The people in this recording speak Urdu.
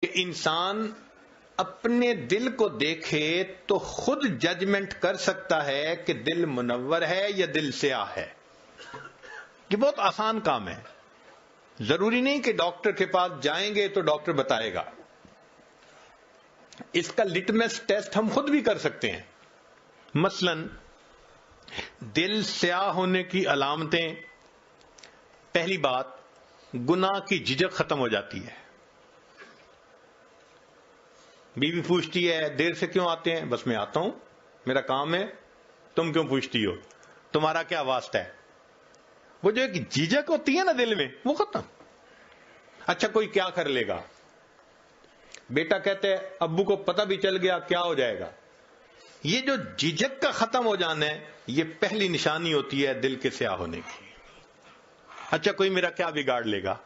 کہ انسان اپنے دل کو دیکھے تو خود ججمنٹ کر سکتا ہے کہ دل منور ہے یا دل سیاہ ہے. یہ بہت آسان کام ہے. ضروری نہیں کہ ڈاکٹر کے پاس جائیں گے تو ڈاکٹر بتائے گا. اس کا لٹمس ٹیسٹ ہم خود بھی کر سکتے ہیں. مثلا دل سیاہ ہونے کی علامتیں: پہلی بات، گناہ کی جھجک ختم ہو جاتی ہے. بیوی پوچھتی ہے دیر سے کیوں آتے ہیں؟ بس میں آتا ہوں، میرا کام ہے. تم کیوں پوچھتی ہو؟ تمہارا کیا واسطہ ہے؟ وہ جو ایک جھجک ہوتی ہے نا دل میں، وہ ختم. اچھا کوئی کیا کر لے گا؟ بیٹا کہتے ہیں ابو کو پتہ بھی چل گیا کیا ہو جائے گا. یہ جو جھجک کا ختم ہو جانا ہے، یہ پہلی نشانی ہوتی ہے دل کے سیاہ ہونے کی. اچھا کوئی میرا کیا بگاڑ لے گا؟